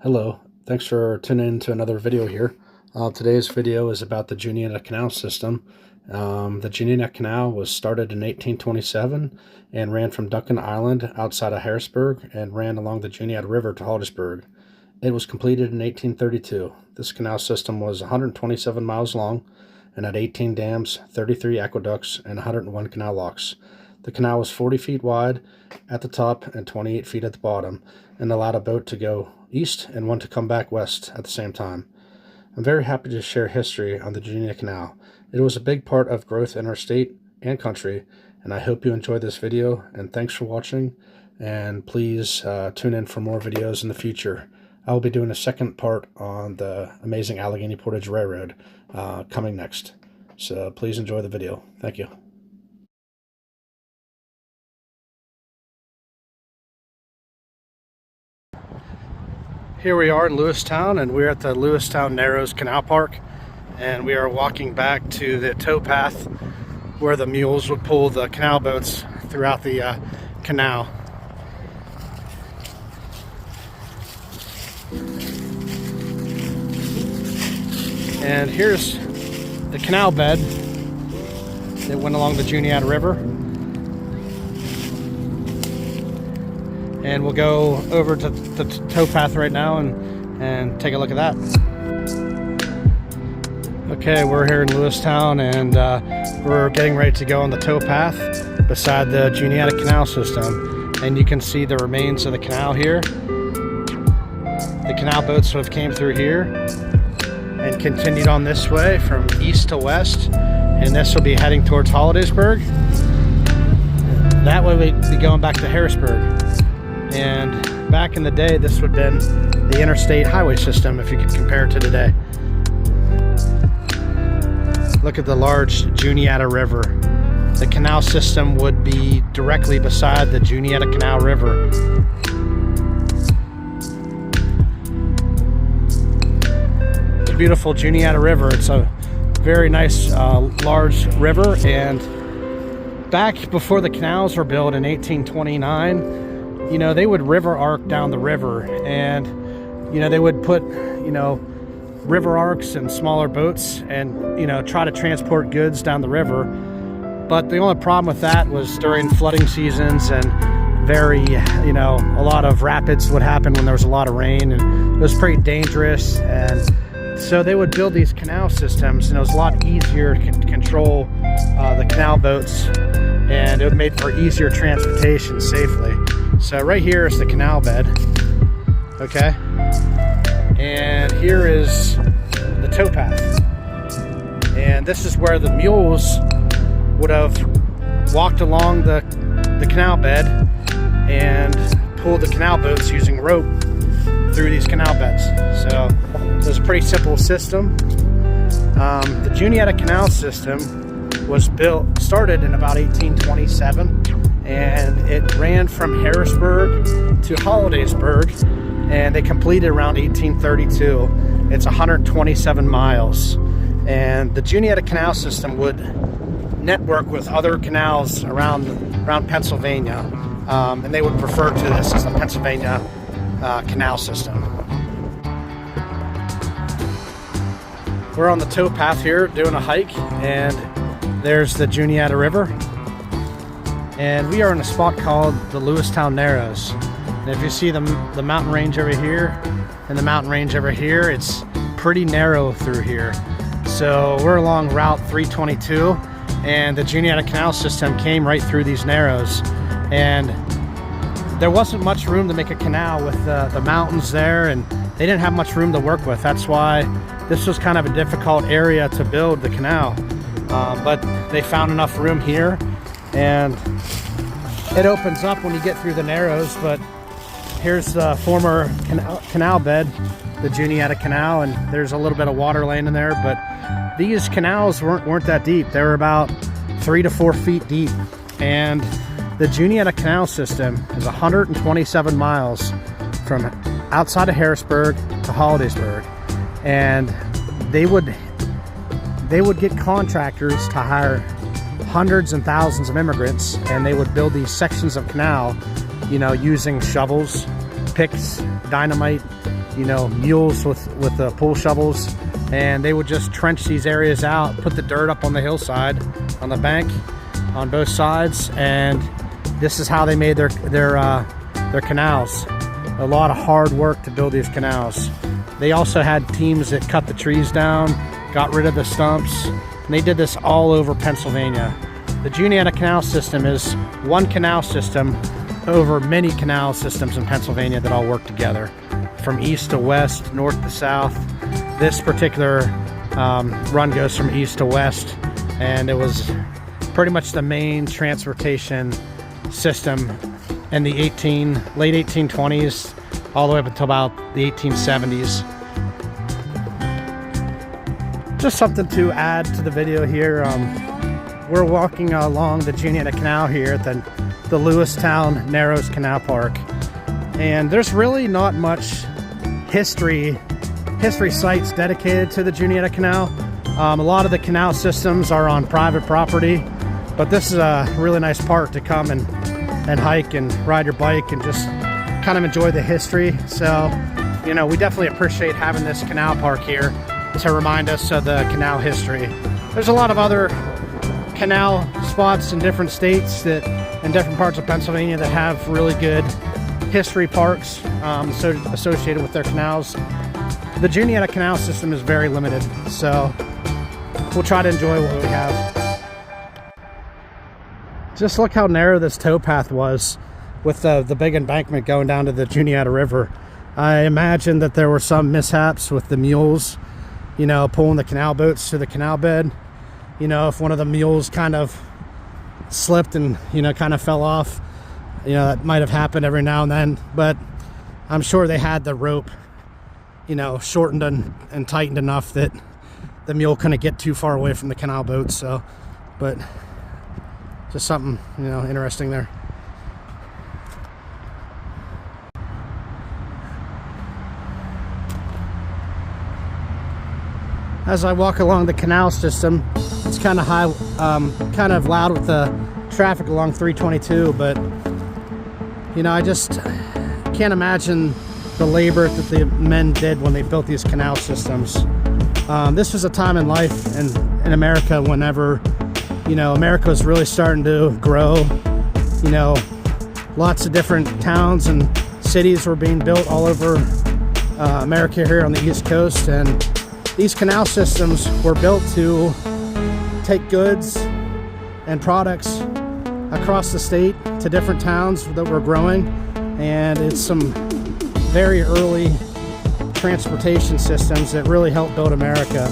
Hello, thanks for tuning in to another video here. Today's video is about the Juniata Canal system. The Juniata Canal was started in 1827 and ran from Duncan Island outside of Harrisburg and ran along the Juniata River to Hollidaysburg. It was completed in 1832. This canal system was 127 miles long and had 18 dams, 33 aqueducts, and 101 canal locks. The canal was 40 feet wide at the top and 28 feet at the bottom, and allowed a boat to go east and one to come back west at the same time. I'm very happy to share history on the Juniata Canal. It was a big part of growth in our state and country, and I hope you enjoyed this video, and thanks for watching, and please tune in for more videos in the future. I will be doing a second part on the amazing Allegheny Portage Railroad coming next, so please enjoy the video. Thank you. Here we are in Lewistown, and we're at the Lewistown Narrows Canal Park, and we are walking back to the towpath where the mules would pull the canal boats throughout the canal. And here's the canal bed that went along the Juniata River. And we'll go over to the towpath right now and take a look at that. Okay, we're here in Lewistown, and we're getting ready to go on the towpath beside the Juniata Canal system. And you can see the remains of the canal here. The canal boats sort of came through here and continued on this way from east to west. And this will be heading towards Hollidaysburg. That way we'd be going back to Harrisburg. And back in the day, this would have been the interstate highway system, if you could compare it to today. Look at the large Juniata River. The canal system would be directly beside the Juniata Canal River. The beautiful Juniata River. It's a very nice, large river. And back before the canals were built in 1829, you know, they would river arc down the river, and you know, they would put, you know, river arcs and smaller boats and, you know, try to transport goods down the river. But the only problem with that was during flooding seasons, and very, you know, a lot of rapids would happen when there was a lot of rain, and it was pretty dangerous. And so they would build these canal systems, and it was a lot easier to control the canal boats, and it made for easier transportation safely. So right here is the canal bed, okay? And here is the towpath. And this is where the mules would have walked along the canal bed and pulled the canal boats using rope through these canal beds. So it was a pretty simple system. The Juniata Canal system was started in about 1827. And it ran from Harrisburg to Hollidaysburg, and they completed around 1832. It's 127 miles. And the Juniata Canal system would network with other canals around Pennsylvania, and they would refer to this as the Pennsylvania Canal System. We're on the towpath here doing a hike, and there's the Juniata River. And we are in a spot called the Lewistown Narrows. And if you see the mountain range over here and the mountain range over here, it's pretty narrow through here. So we're along Route 322, and the Juniata Canal system came right through these narrows. And there wasn't much room to make a canal with the mountains there, and they didn't have much room to work with. That's why this was kind of a difficult area to build the canal. But they found enough room here, and it opens up when you get through the narrows. But here's the former canal bed, the Juniata Canal, and there's a little bit of water laying in there. But these canals weren't that deep. They were about 3 to 4 feet deep. And the Juniata Canal system is 127 miles from outside of Harrisburg to Hollidaysburg. And they would get contractors to hire hundreds and thousands of immigrants, and they would build these sections of canal, you know, using shovels, picks, dynamite, you know, mules with the pull shovels, and they would just trench these areas out, put the dirt up on the hillside, on the bank, on both sides, and this is how they made their canals. A lot of hard work to build these canals. They also had teams that cut the trees down, got rid of the stumps, and they did this all over Pennsylvania. The Juniata Canal system is one canal system over many canal systems in Pennsylvania that all work together, from east to west, north to south. This particular run goes from east to west, and it was pretty much the main transportation system in the late 1820s all the way up until about the 1870s. Just something to add to the video here. We're walking along the Juniata Canal here at the Lewistown Narrows Canal Park, and there's really not much history sites dedicated to the Juniata Canal. A lot of the canal systems are on private property, but this is a really nice park to come and hike and ride your bike and just kind of enjoy the history. So, you know, we definitely appreciate having this canal park here to remind us of the canal history. There's a lot of other canal spots in different states that in different parts of Pennsylvania that have really good history parks associated with their canals. The Juniata Canal system is very limited, so we'll try to enjoy what we have. Just look how narrow this towpath was with the big embankment going down to the Juniata River. I imagine that there were some mishaps with the mules, you know, pulling the canal boats to the canal bed. You know, if one of the mules kind of slipped and, you know, kind of fell off, you know, that might have happened every now and then, but I'm sure they had the rope, you know, shortened and tightened enough that the mule couldn't get too far away from the canal boat. So, but just something, you know, interesting there. As I walk along the canal system, it's kind of high, kind of loud with the traffic along 322, but you know, I just can't imagine the labor that the men did when they built these canal systems. This was a time in life in America whenever, you know, America was really starting to grow. You know, lots of different towns and cities were being built all over America here on the East Coast, and these canal systems were built to take goods and products across the state to different towns that were growing, and it's some very early transportation systems that really helped build America.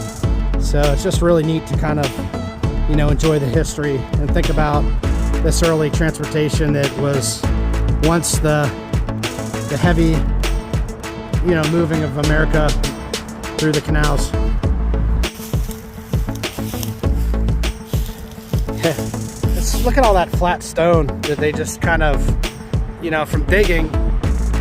So it's just really neat to kind of, you know, enjoy the history and think about this early transportation that was once the heavy, you know, moving of America through the canals. Look at all that flat stone that they just kind of, you know, from digging,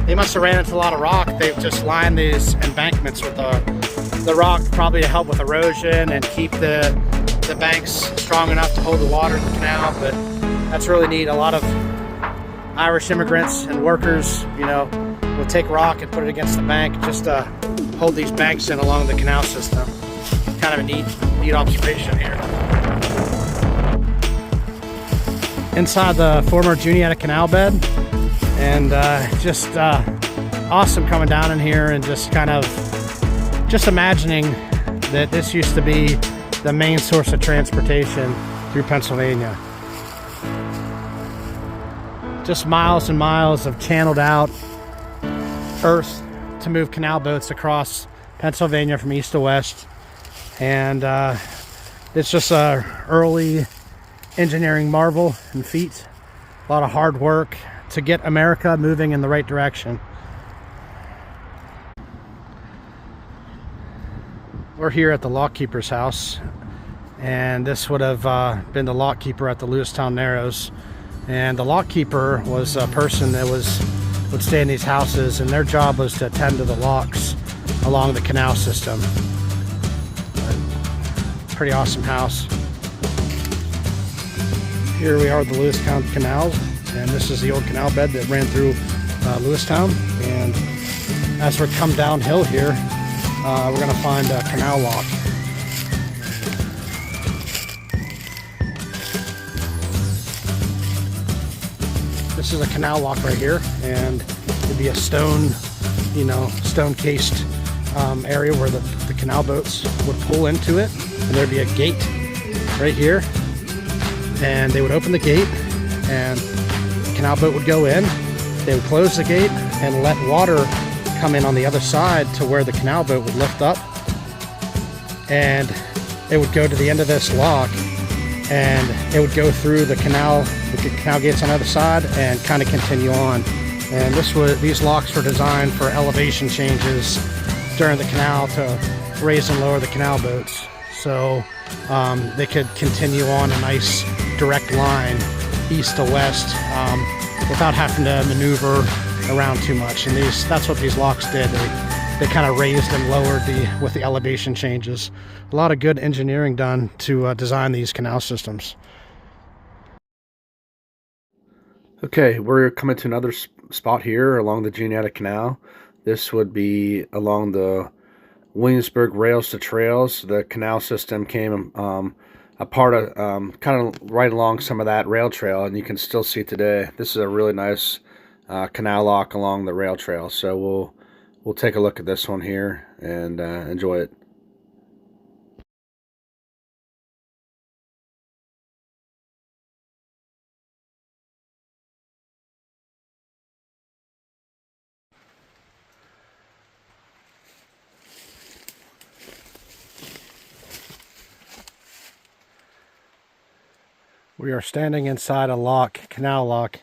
they must have ran into a lot of rock. They've just lined these embankments with the rock, probably to help with erosion and keep the banks strong enough to hold the water in the canal. But that's really neat. A lot of Irish immigrants and workers, you know, will take rock and put it against the bank just to hold these banks in along the canal system. Kind of a neat observation here. Inside the former Juniata Canal bed, and just awesome coming down in here and just kind of just imagining that this used to be the main source of transportation through Pennsylvania. Just miles and miles of channeled out earth to move canal boats across Pennsylvania from east to west, and it's just a early engineering marvel and feat. A lot of hard work to get America moving in the right direction. We're here at the lockkeeper's house, and this would have been the lockkeeper at the Lewistown Narrows. And the lockkeeper was a person that would stay in these houses, and their job was to attend to the locks along the canal system. Pretty awesome house. Here we are at the Lewistown Canal, and this is the old canal bed that ran through Lewistown. And as we come downhill here, we're going to find a canal lock. This is a canal lock right here, and it'd be a stone, stone cased area where the canal boats would pull into it, and there'd be a gate right here, and they would open the gate and the canal boat would go in. They would close the gate and let water come in on the other side to where the canal boat would lift up, and it would go to the end of this lock, and it would go through the canal gates on the other side and kind of continue on. And these locks were designed for elevation changes during the canal to raise and lower the canal boats, so they could continue on a nice direct line east to west without having to maneuver around too much. And that's what these locks did. They kind of raised and lowered with the elevation changes. A lot of good engineering done to design these canal systems. Okay, we're coming to another spot here along the Juniata Canal. This would be along the Williamsburg Rails to Trails. The canal system came a part of kind of right along some of that rail trail, and you can still see today. This is a really nice canal lock along the rail trail. So we'll take a look at this one here and enjoy it. We are standing inside a canal lock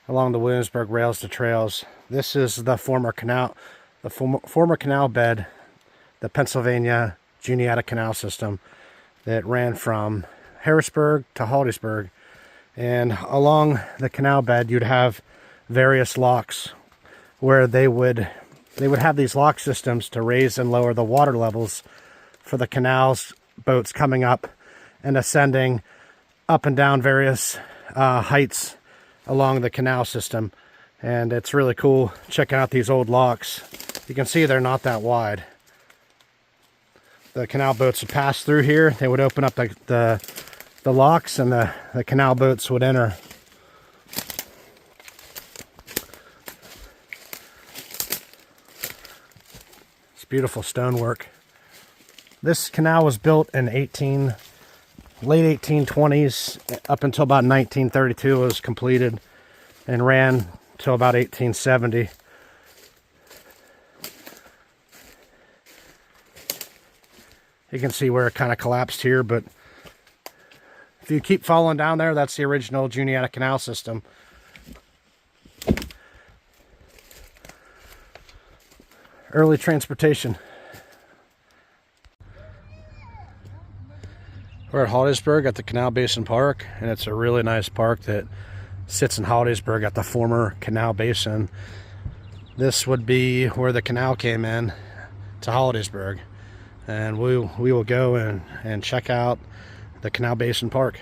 along the Williamsburg Rails to Trails. This is the former canal bed, the Pennsylvania Juniata Canal system that ran from Harrisburg to Hollidaysburg. And along the canal bed, you'd have various locks where they would have these lock systems to raise and lower the water levels for the canal's boats coming up and ascending up and down various heights along the canal system. And it's really cool checking out these old locks. You can see they're not that wide. The canal boats would pass through here. They would open up the locks, and the canal boats would enter. It's beautiful stonework. This canal was built in late 1820s up until about 1932. It was completed and ran till about 1870. You can see where it kind of collapsed here, but if you keep following down there, that's the original Juniata Canal system. Early transportation. We're at Hollidaysburg at the Canal Basin Park, and it's a really nice park that sits in Hollidaysburg at the former canal basin. This would be where the canal came in to Hollidaysburg, and we will go and check out the Canal Basin Park.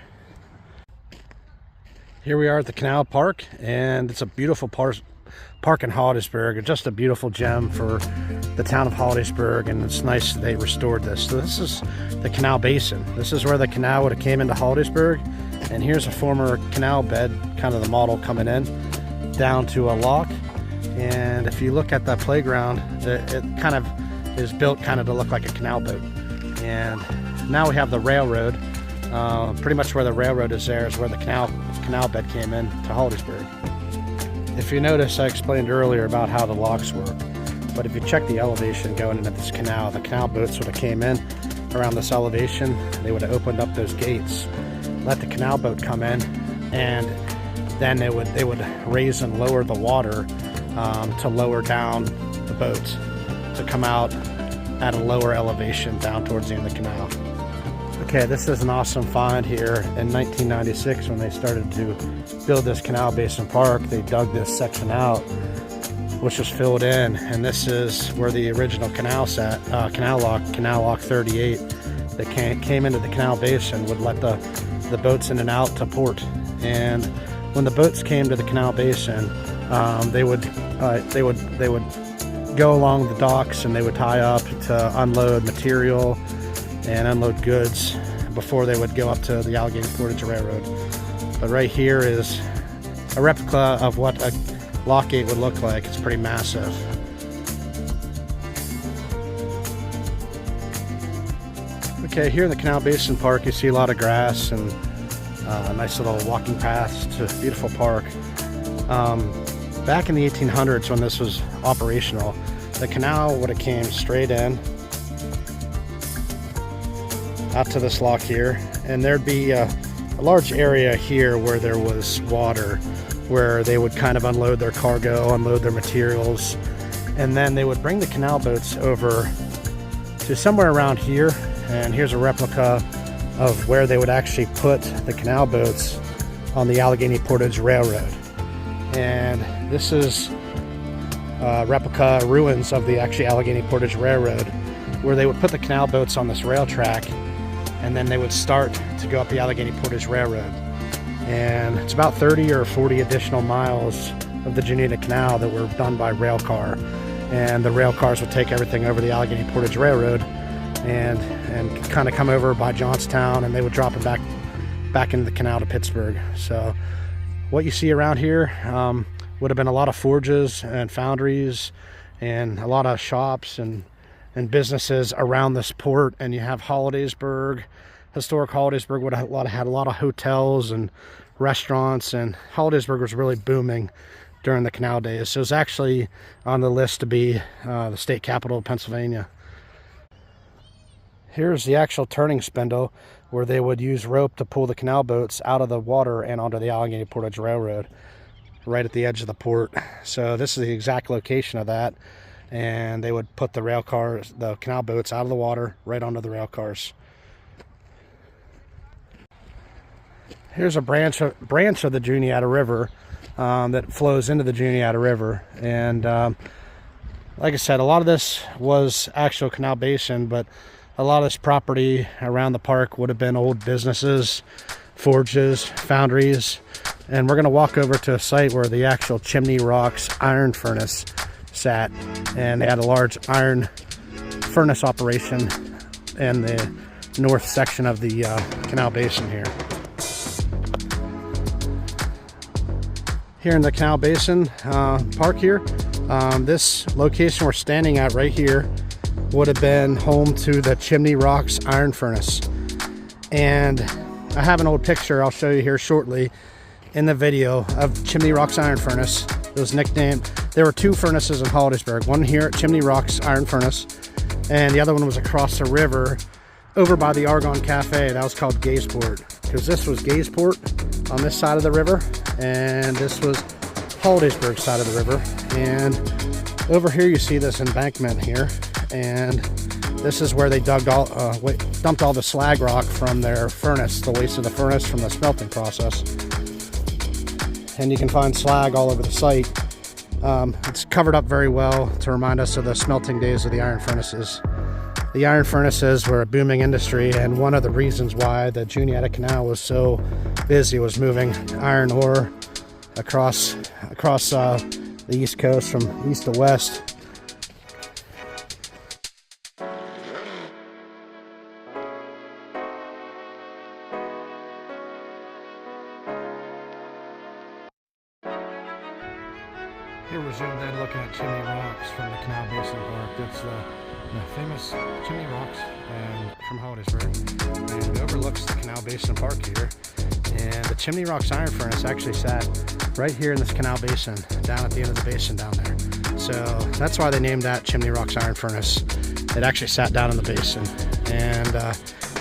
Here we are at the Canal Park, and it's a beautiful park in Hollidaysburg. It's just a beautiful gem for the town of Hollidaysburg, and it's nice that they restored this. So this is the Canal Basin. This is where the canal would have came into Hollidaysburg, and here's a former canal bed, kind of the model coming in down to a lock. And if you look at that playground, it kind of is built kind of to look like a canal boat. And now we have the railroad. Pretty much where the railroad is there is where the canal bed came in to Hollidaysburg. If you notice, I explained earlier about how the locks work, but if you check the elevation going into this canal, the canal boats would have came in around this elevation. They would have opened up those gates, let the canal boat come in, and then they would raise and lower the water to lower down the boats to come out at a lower elevation down towards the end of the canal. Okay, this is an awesome find here. In 1996, when they started to build this Canal Basin Park, they dug this section out, which was filled in, and this is where the original canal lock 38, that came into the canal basin, would let the boats in and out to port. And when the boats came to the canal basin, they would go along the docks, and they would tie up to unload material and unload goods before they would go up to the Allegheny Portage Railroad. But right here is a replica of what a lock gate would look like. It's pretty massive. Okay, here in the Canal Basin Park, you see a lot of grass and nice little walking paths to a beautiful park. Back in the 1800s, when this was operational, the canal would have came straight in out to this lock here, and there'd be a large area here where there was water, where they would kind of unload their cargo, unload their materials, and then they would bring the canal boats over to somewhere around here. And here's a replica of where they would actually put the canal boats on the Allegheny Portage Railroad. And this is replica ruins of the actually Allegheny Portage Railroad, where they would put the canal boats on this rail track, and then they would start to go up the Allegheny Portage Railroad. And it's about 30 or 40 additional miles of the Juniata Canal that were done by rail car. And the rail cars would take everything over the Allegheny Portage Railroad and kind of come over by Johnstown, and they would drop it back into the canal to Pittsburgh. So what you see around here would have been a lot of forges and foundries and a lot of shops and businesses around this port. And you have Hollidaysburg, historic Hollidaysburg would have had a lot of hotels and restaurants, and Hollidaysburg was really booming during the canal days. So it was actually on the list to be the state capital of Pennsylvania. Here's the actual turning spindle where they would use rope to pull the canal boats out of the water and onto the Allegheny Portage Railroad, right at the edge of the port. So this is the exact location of that, and they would put the rail cars, the canal boats, out of the water right onto the rail cars. Here's a branch of the Juniata River that flows into the Juniata River, and like I said, a lot of this was actual canal basin, but a lot of this property around the park would have been old businesses, forges, foundries, and we're going to walk over to a site where the actual Chimney Rocks iron furnace sat, and they had a large iron furnace operation in the north section of the canal basin here. Here in the Canal Basin Park here, this location we're standing at right here would have been home to the Chimney Rocks iron furnace. And I have an old picture I'll show you here shortly in the video of Chimney Rocks iron furnace. It was nicknamed, there were two furnaces in Hollidaysburg, one here at Chimney Rocks iron furnace, and the other one was across the river over by the Argonne Cafe. That was called Gaysport, because this was Gaysport on this side of the river, and this was Hollidaysburg side of the river. And over here you see this embankment here, and this is where they dumped all the slag rock from their furnace, the waste of the furnace from the smelting process. And you can find slag all over the site. It's covered up very well to remind us of the smelting days of the iron furnaces. The iron furnaces were a booming industry, and one of the reasons why the Juniata Canal was so busy was moving iron ore across the East Coast from east to west. Here we're zoomed in looking at Chimney Rocks from the Canal Basin Park. That's the famous Chimney Rocks from Hollidaysburg, and it overlooks the Canal Basin Park here. And the Chimney Rocks iron furnace actually sat right here in this canal basin, down at the end of the basin down there. So that's why they named that Chimney Rocks iron furnace. It actually sat down in the basin. And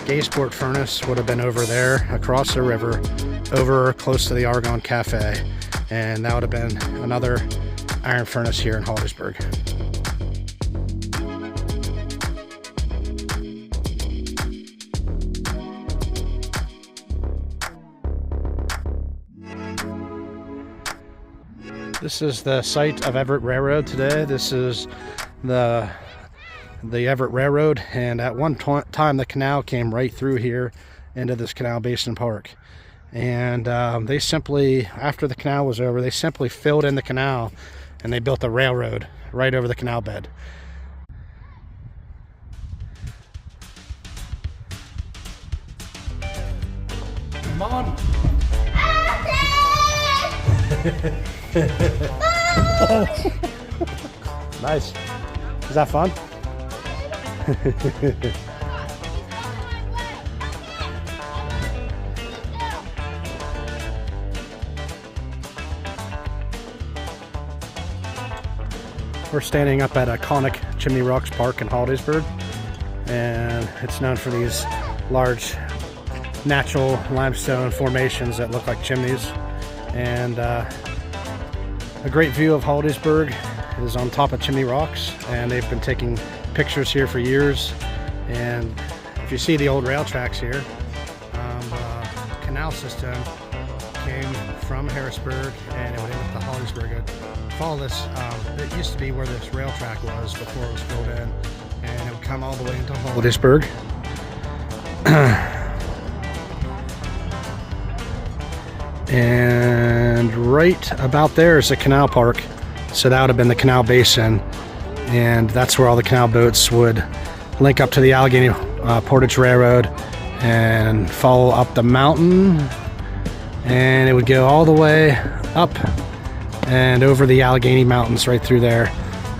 Gaysport furnace would have been over there across the river, over close to the Argonne Cafe, and that would have been another iron furnace here in Hollidaysburg. This is the site of Everett Railroad today. This is the Everett Railroad, and at one time the canal came right through here into this Canal Basin Park. And they simply, after the canal was over, they simply filled in the canal and they built a railroad right over the canal bed. Come on. Nice. Is that fun? We're standing up at iconic Chimney Rocks Park in Hollidaysburg, and it's known for these large natural limestone formations that look like chimneys. And a great view of Hollidaysburg is on top of Chimney Rocks, and they've been taking pictures here for years. And if you see the old rail tracks here, the canal system came from Harrisburg and it would end up to Hollidaysburg. Follow this, it used to be where this rail track was before it was filled in, and it would come all the way into Hollidaysburg. And right about there is the canal park, so that would have been the canal basin, and that's where all the canal boats would link up to the Allegheny Portage Railroad and follow up the mountain, and it would go all the way up and over the Allegheny Mountains right through there.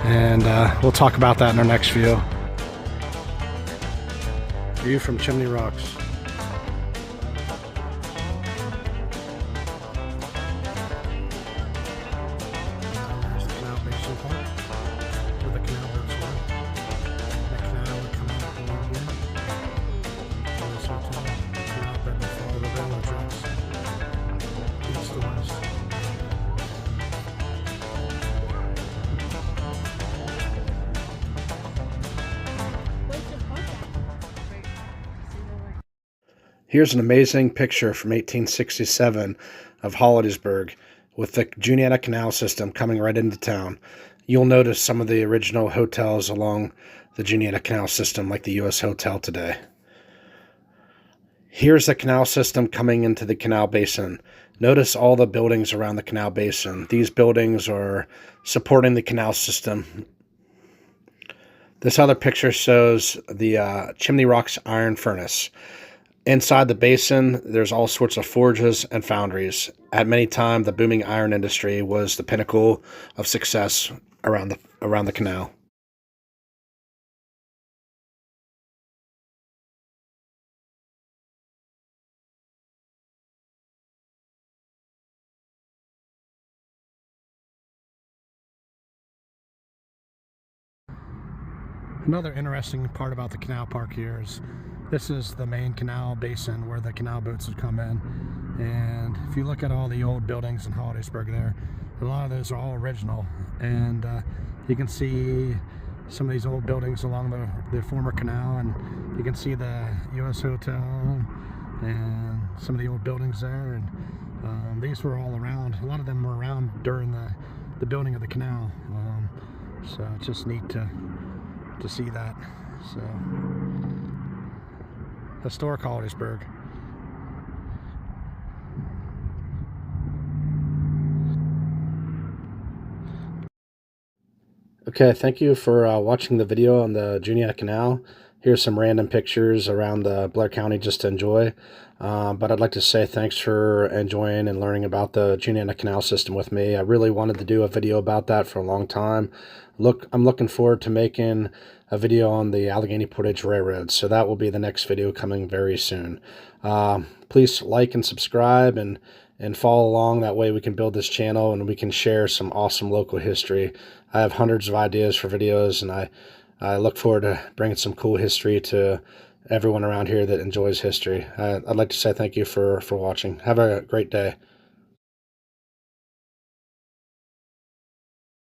And we'll talk about that in our next view from Chimney Rocks. Here's an amazing picture from 1867 of Hollidaysburg with the Juniata Canal system coming right into town. You'll notice some of the original hotels along the Juniata Canal system, like the U.S. Hotel today. Here's the canal system coming into the canal basin. Notice all the buildings around the canal basin. These buildings are supporting the canal system. This other picture shows the Chimney Rocks iron furnace. Inside the basin, there's all sorts of forges and foundries. At many times, the booming iron industry was the pinnacle of success around the canal. Another interesting part about the canal park here is this is the main canal basin where the canal boats would come in. And if you look at all the old buildings in Hollidaysburg there, a lot of those are all original. And you can see some of these old buildings along the former canal, and you can see the U.S. Hotel and some of the old buildings there. And these were all around. A lot of them were around during the building of the canal. So it's just neat to see that. So historic Hollidaysburg. Okay, thank you for watching the video on the Juniata Canal. Here's some random pictures around the Blair County just to enjoy. But I'd like to say thanks for enjoying and learning about the Juniata Canal system with me. I really wanted to do a video about that for a long time. I'm looking forward to making a video on the Allegheny Portage Railroad, so that will be the next video coming very soon. Please like and subscribe and follow along. That way we can build this channel and we can share some awesome local history. I have hundreds of ideas for videos, and I look forward to bringing some cool history to everyone around here that enjoys history. I'd like to say thank you for watching. Have a great day.